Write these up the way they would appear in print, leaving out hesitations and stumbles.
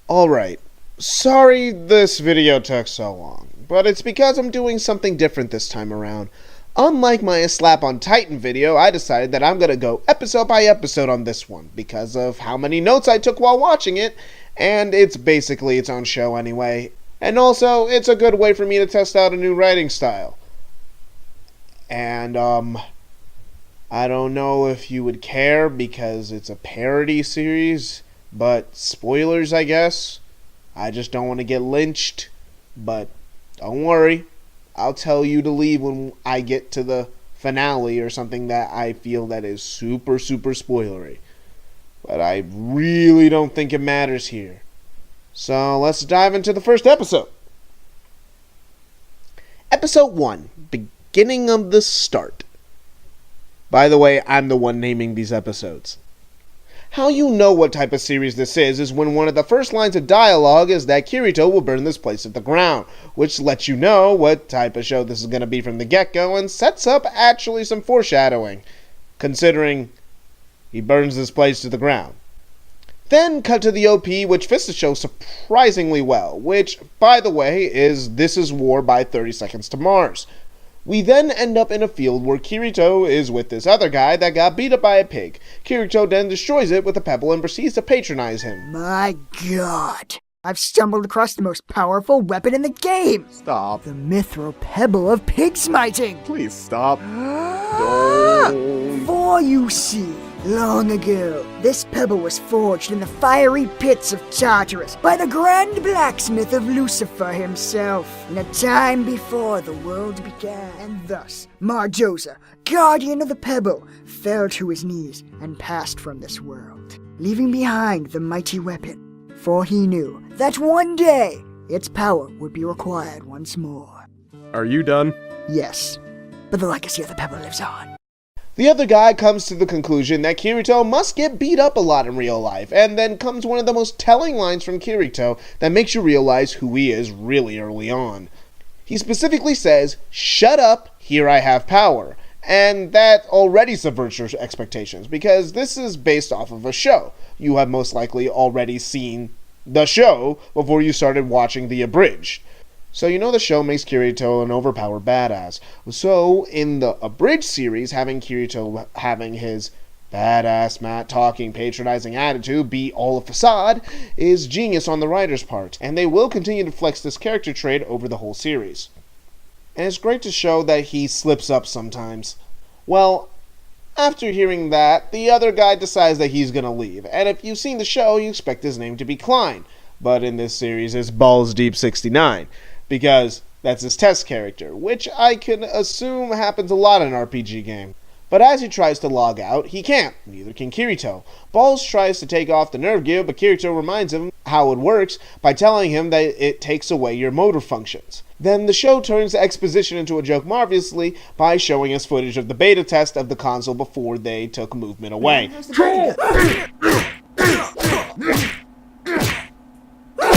Alright, sorry this video took so long, but it's because I'm doing something different this time around. Unlike my Slap on Titan video, I decided that I'm going to go episode by episode on this one, because of how many notes I took while watching it, and it's basically its own show anyway. And also, it's a good way for me to test out a new writing style. And, I don't know if you would care, because it's a parody series, but spoilers, I guess. I just don't want to get lynched, but don't worry. I'll tell you to leave when I get to the finale or something that I feel that is super, super spoilery. But I really don't think it matters here. So let's dive into the first episode. Episode 1, Beginning of the Start. By the way, I'm the one naming these episodes. How you know what type of series this is when one of the first lines of dialogue is that Kirito will burn this place to the ground, which lets you know what type of show this is going to be from the get-go and sets up actually some foreshadowing, considering he burns this place to the ground. Then cut to the OP, which fits the show surprisingly well, which, by the way, is This Is War by 30 Seconds to Mars. We then end up in a field where Kirito is with this other guy that got beat up by a pig. Kirito then destroys it with a pebble and proceeds to patronize him. My god! I've stumbled across the most powerful weapon in the game! Stop. The mithril pebble of pig smiting! Please stop. Don't. For you see, long ago, this pebble was forged in the fiery pits of Tartarus by the grand blacksmith of Lucifer himself, in a time before the world began. And thus, Marjosa, guardian of the pebble, fell to his knees and passed from this world, leaving behind the mighty weapon. For he knew that one day, its power would be required once more. Are you done? Yes, but the legacy of the pebble lives on. The other guy comes to the conclusion that Kirito must get beat up a lot in real life, and then comes one of the most telling lines from Kirito that makes you realize who he is really early on. He specifically says, "Shut up, here I have power," and that already subverts your expectations, because this is based off of a show. You have most likely already seen the show before you started watching the Abridged. So you know the show makes Kirito an overpowered badass. So in the Abridged series, having Kirito having his badass, talking, patronizing attitude be all a facade is genius on the writer's part, and they will continue to flex this character trait over the whole series. And it's great to show that he slips up sometimes. Well, after hearing that, the other guy decides that he's gonna leave, and if you've seen the show, you expect his name to be Klein, but in this series it's Balls Deep 69. Because that's his test character, which I can assume happens a lot in an RPG game. But as he tries to log out, he can't, neither can Kirito. Balls tries to take off the nerve gear, but Kirito reminds him how it works by telling him that it takes away your motor functions. Then the show turns the exposition into a joke marvelously by showing us footage of the beta test of the console before they took movement away.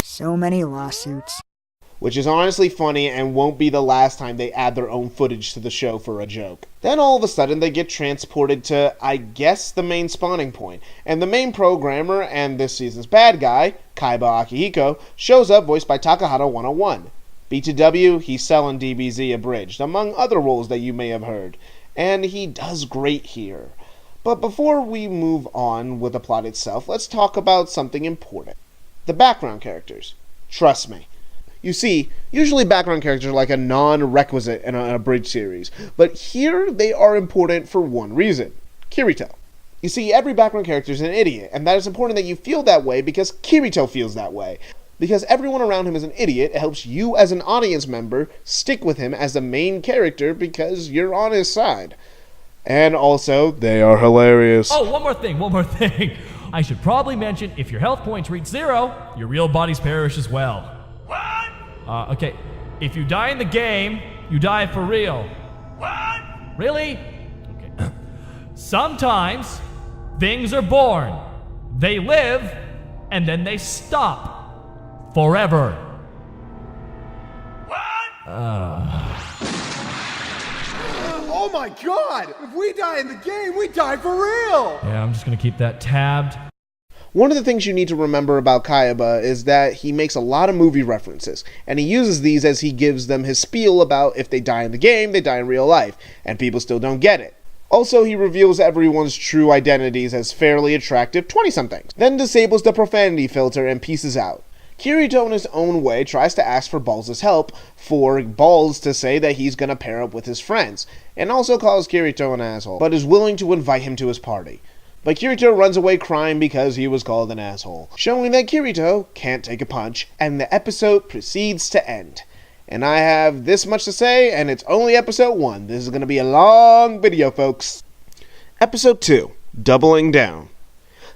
So many lawsuits. Which is honestly funny and won't be the last time they add their own footage to the show for a joke. Then all of a sudden they get transported to, I guess, the main spawning point, and the main programmer and this season's bad guy, Kaiba Akihiko, shows up voiced by Takahata 101. B2W, he's selling DBZ Abridged, among other roles that you may have heard, and he does great here. But before we move on with the plot itself, let's talk about something important. The background characters. Trust me. You see, usually background characters are like a non-requisite in an Abridged series, but here they are important for one reason: Kirito. You see, every background character is an idiot, and that is important that you feel that way because Kirito feels that way. Because everyone around him is an idiot, it helps you as an audience member stick with him as the main character because you're on his side. And also, they are hilarious. Oh, one more thing. I should probably mention, if your health points reach 0, your real bodies perish as well. What? Okay. If you die in the game, you die for real. What? Really? Okay. Sometimes, things are born. They live, and then they stop. Forever. What? Oh my god! If we die in the game, we die for real! Yeah, I'm just gonna keep that tabbed. One of the things you need to remember about Kayaba is that he makes a lot of movie references, and he uses these as he gives them his spiel about if they die in the game, they die in real life, and people still don't get it. Also, he reveals everyone's true identities as fairly attractive 20-somethings, then disables the profanity filter and pieces out. Kirito, in his own way, tries to ask for Balls' help, for Balls to say that he's gonna pair up with his friends, and also calls Kirito an asshole, but is willing to invite him to his party. But Kirito runs away crying because he was called an asshole, showing that Kirito can't take a punch, and the episode proceeds to end. And I have this much to say, and it's only episode 1. This is gonna be a long video, folks. Episode 2, Doubling Down.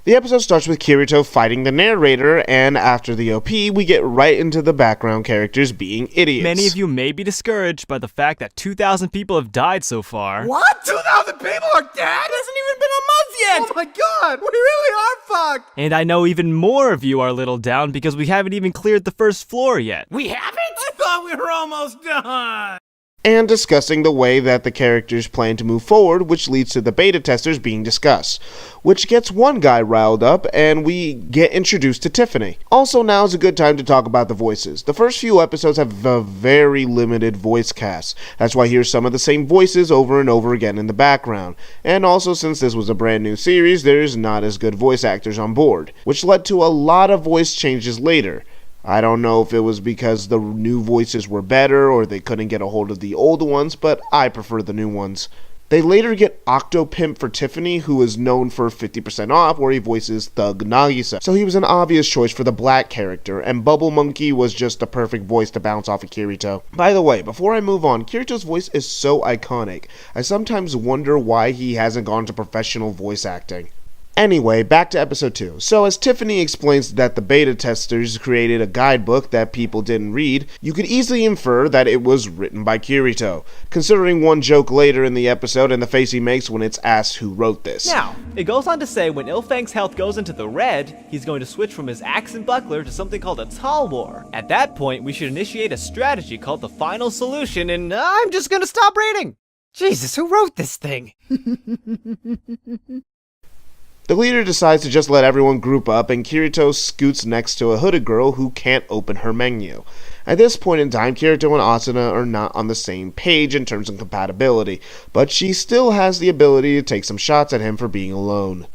The episode starts with Kirito fighting the narrator, and after the OP, we get right into the background characters being idiots. Many of you may be discouraged by the fact that 2,000 people have died so far. What? 2,000 people are dead? It hasn't even been a month yet! Oh my god! We really are fucked! And I know even more of you are a little down because we haven't even cleared the first floor yet. We haven't? I thought we were almost done! And discussing the way that the characters plan to move forward, which leads to the beta testers being discussed, which gets one guy riled up, and we get introduced to Tiffany. Also, now is a good time to talk about the voices. The first few episodes have a very limited voice cast. That's why I hear some of the same voices over and over again in the background. And also, since this was a brand new series, there's not as good voice actors on board, which led to a lot of voice changes later. I don't know if it was because the new voices were better or they couldn't get a hold of the old ones, but I prefer the new ones. They later get Octopimp for Tiffany, who is known for 50% off, where he voices Thug Nagisa. So he was an obvious choice for the black character, and Bubble Monkey was just the perfect voice to bounce off of Kirito. By the way, before I move on, Kirito's voice is so iconic. I sometimes wonder why he hasn't gone to professional voice acting. Anyway, back to episode 2. So as Tiffany explains that the beta testers created a guidebook that people didn't read, you could easily infer that it was written by Kirito, considering one joke later in the episode and the face he makes when it's asked who wrote this. Now, it goes on to say when Ilfang's health goes into the red, he's going to switch from his axe and buckler to something called a tall war. At that point, we should initiate a strategy called the final solution, and I'm just gonna stop reading. Jesus, who wrote this thing? The leader decides to just let everyone group up, and Kirito scoots next to a hooded girl who can't open her menu. At this point in time, Kirito and Asuna are not on the same page in terms of compatibility, but she still has the ability to take some shots at him for being alone.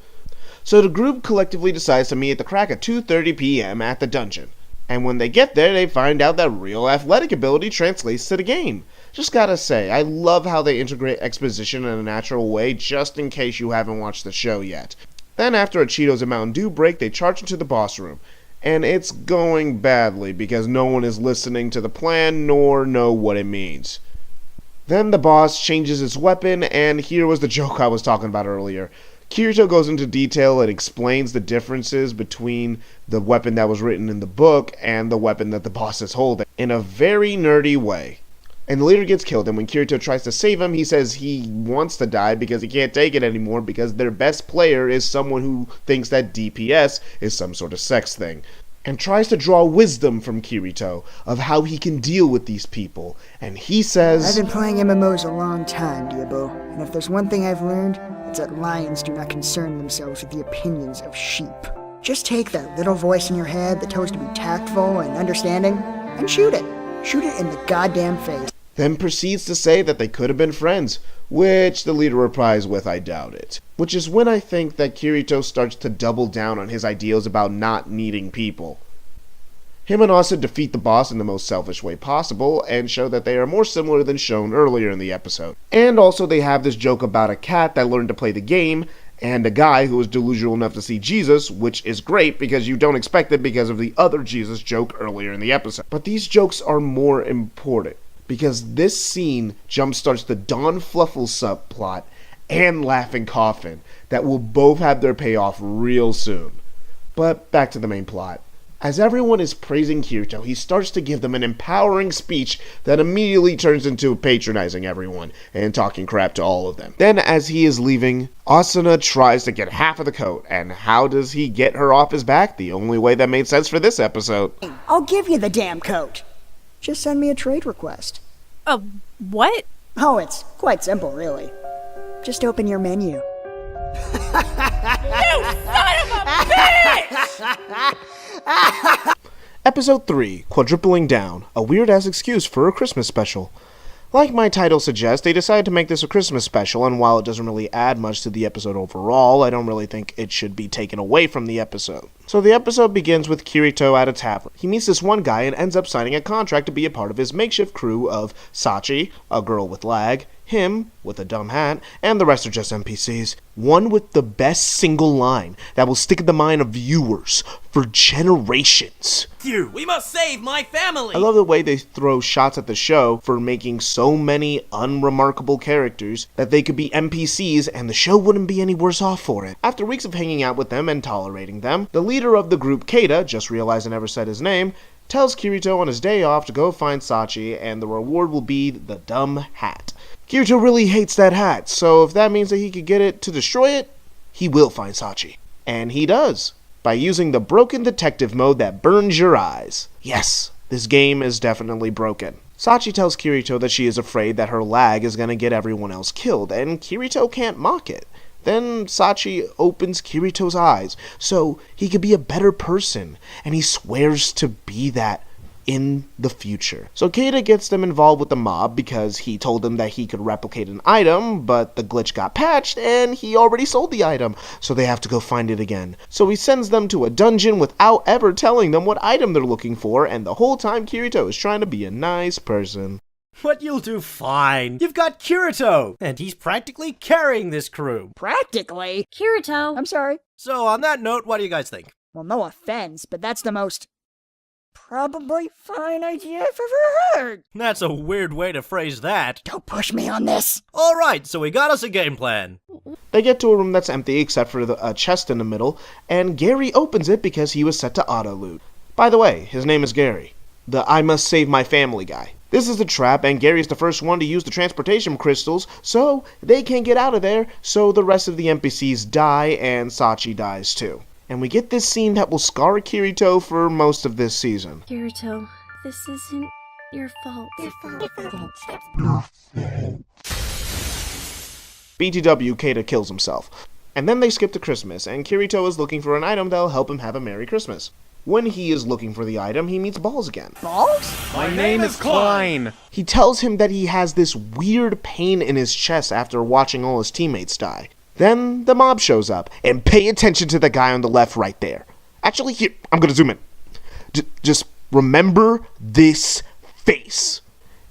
So the group collectively decides to meet at the crack at 2:30 p.m. at the dungeon. And when they get there, they find out that real athletic ability translates to the game. Just gotta say, I love how they integrate exposition in a natural way, just in case you haven't watched the show yet. Then after a Cheetos and Mountain Dew break, they charge into the boss room. And it's going badly because no one is listening to the plan nor know what it means. Then the boss changes its weapon, and here was the joke I was talking about earlier. Kirito goes into detail and explains the differences between the weapon that was written in the book and the weapon that the boss is holding in a very nerdy way. And the leader gets killed, and when Kirito tries to save him, he says he wants to die because he can't take it anymore because their best player is someone who thinks that DPS is some sort of sex thing. And tries to draw wisdom from Kirito of how he can deal with these people. And he says, I've been playing MMOs a long time, Diabo, and if there's one thing I've learned, it's that lions do not concern themselves with the opinions of sheep. Just take that little voice in your head that tells you to be tactful and understanding, and shoot it. Shoot it in the goddamn face. Then proceeds to say that they could have been friends, which the leader replies with, I doubt it. Which is when I think that Kirito starts to double down on his ideals about not needing people. Him and Asa defeat the boss in the most selfish way possible, and show that they are more similar than shown earlier in the episode. And also they have this joke about a cat that learned to play the game, and a guy who was delusional enough to see Jesus, which is great because you don't expect it because of the other Jesus joke earlier in the episode. But these jokes are more important, because this scene jumpstarts the Don Fluffle subplot and Laughing Coffin that will both have their payoff real soon. But back to the main plot. As everyone is praising Kirito, he starts to give them an empowering speech that immediately turns into patronizing everyone and talking crap to all of them. Then as he is leaving, Asuna tries to get half of the coat, and how does he get her off his back? The only way that made sense for this episode. I'll give you the damn coat. Just send me a trade request. What? Oh, it's quite simple, really. Just open your menu. You son of a bitch! Episode 3, Quadrupling Down, a weird-ass excuse for a Christmas special. Like my title suggests, they decided to make this a Christmas special, and while it doesn't really add much to the episode overall, I don't really think it should be taken away from the episode. So the episode begins with Kirito at a tavern. He meets this one guy and ends up signing a contract to be a part of his makeshift crew of Sachi, a girl with lag, him, with a dumb hat, and the rest are just NPCs. One with the best single line that will stick in the mind of viewers for generations. We must save my family! I love the way they throw shots at the show for making so many unremarkable characters that they could be NPCs and the show wouldn't be any worse off for it. After weeks of hanging out with them and tolerating them, the leader of the group, Keita, just realized I never said his name, tells Kirito on his day off to go find Sachi and the reward will be the dumb hat. Kirito really hates that hat, so if that means that he could get it to destroy it, he will find Sachi. And he does, by using the broken detective mode that burns your eyes. Yes, this game is definitely broken. Sachi tells Kirito that she is afraid that her lag is going to get everyone else killed, and Kirito can't mock it. Then Sachi opens Kirito's eyes, so he could be a better person, and he swears to be that in the future. So Keita gets them involved with the mob because he told them that he could replicate an item, but the glitch got patched and he already sold the item, so they have to go find it again. So he sends them to a dungeon without ever telling them what item they're looking for, and the whole time Kirito is trying to be a nice person. But you'll do fine. You've got Kirito, and he's practically carrying this crew. Practically. Kirito. I'm sorry. So on that note, what do you guys think? Well, no offense, but that's the most probably fine idea I've ever heard. That's a weird way to phrase that. Don't push me on this. Alright, so we got us a game plan. They get to a room that's empty except for a chest in the middle, and Gary opens it because he was set to auto-loot. By the way, his name is Gary, the I must save my family guy. This is the trap, and Gary's the first one to use the transportation crystals, so they can't get out of there, so the rest of the NPCs die, and Sachi dies too. And we get this scene that will scar Kirito for most of this season. Kirito, this isn't your fault. BTW, Keita kills himself. And then they skip to Christmas, and Kirito is looking for an item that'll help him have a Merry Christmas. When he is looking for the item, he meets Balls again. Balls? My name is Klein. He tells him that he has this weird pain in his chest after watching all his teammates die. Then the mob shows up, and pay attention to the guy on the left right there. Actually, here, I'm gonna zoom in. Just remember this face.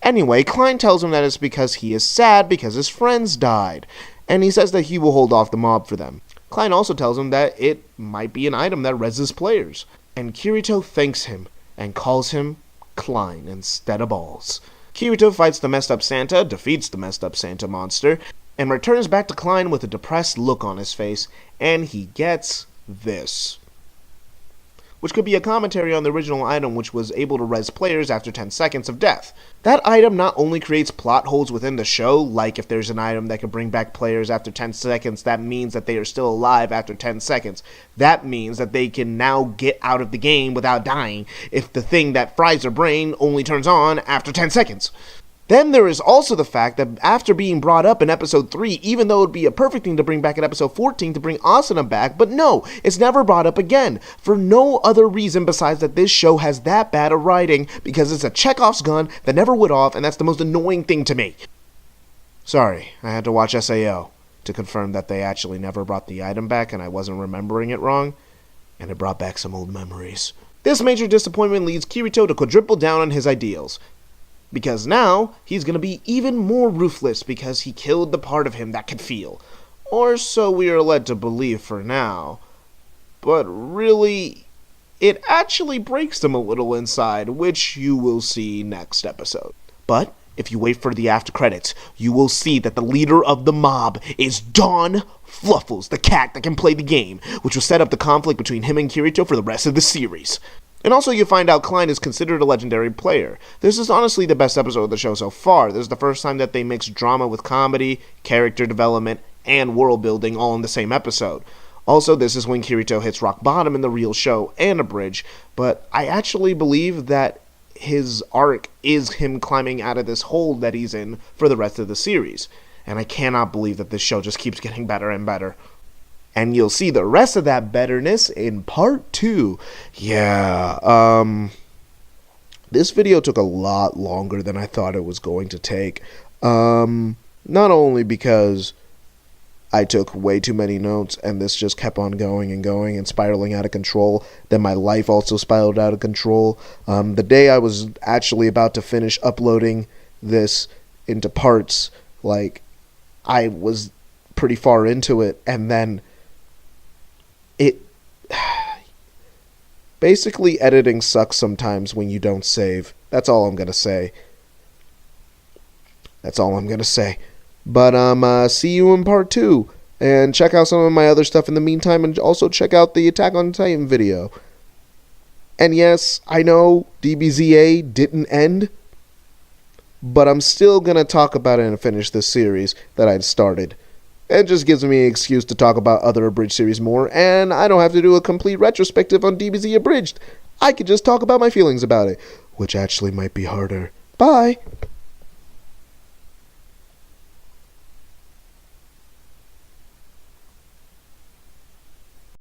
Anyway, Klein tells him that it's because he is sad because his friends died, and he says that he will hold off the mob for them. Klein also tells him that it might be an item that reses players, and Kirito thanks him and calls him Klein instead of Balls. Kirito fights the messed up Santa, defeats the messed up Santa monster, and returns back to Klein with a depressed look on his face, and he gets this. Which could be a commentary on the original item which was able to res players after 10 seconds of death. That item not only creates plot holes within the show, like if there's an item that can bring back players after 10 seconds, that means that they are still alive after 10 seconds. That means that they can now get out of the game without dying if the thing that fries their brain only turns on after 10 seconds. Then there is also the fact that after being brought up in episode 3, even though it would be a perfect thing to bring back in episode 14 to bring Asuna back, but no, it's never brought up again, for no other reason besides that this show has that bad of writing, because it's a Chekhov's gun that never went off, and that's the most annoying thing to me. Sorry, I had to watch SAO to confirm that they actually never brought the item back and I wasn't remembering it wrong, and it brought back some old memories. This major disappointment leads Kirito to quadruple down on his ideals. Because now, he's gonna be even more ruthless because he killed the part of him that could feel. Or so we are led to believe for now. But really, it actually breaks him a little inside, which you will see next episode. But, if you wait for the after credits, you will see that the leader of the mob is Don Fluffles, the cat that can play the game, which will set up the conflict between him and Kirito for the rest of the series. And also you find out Klein is considered a legendary player. This is honestly the best episode of the show so far. This is the first time that they mix drama with comedy, character development, and world building all in the same episode. Also, this is when Kirito hits rock bottom in the real show and Abridged, but I actually believe that his arc is him climbing out of this hole that he's in for the rest of the series. And I cannot believe that this show just keeps getting better and better. And you'll see the rest of that betterness in part 2. Yeah, this video took a lot longer than I thought it was going to take. Not only because I took way too many notes and this just kept on going and spiraling out of control, then my life also spiraled out of control. The day I was actually about to finish uploading this into parts, like, I was pretty far into it, and then it basically, editing sucks sometimes when you don't save. That's all I'm gonna say. But see you in part 2, and check out some of my other stuff in the meantime, and also check out the Attack on Titan video. And yes, I know DBZA didn't end, but I'm still gonna talk about it and finish this series that I'd started. It just gives me an excuse to talk about other Abridged series more, and I don't have to do a complete retrospective on DBZ Abridged. I could just talk about my feelings about it, which actually might be harder. Bye!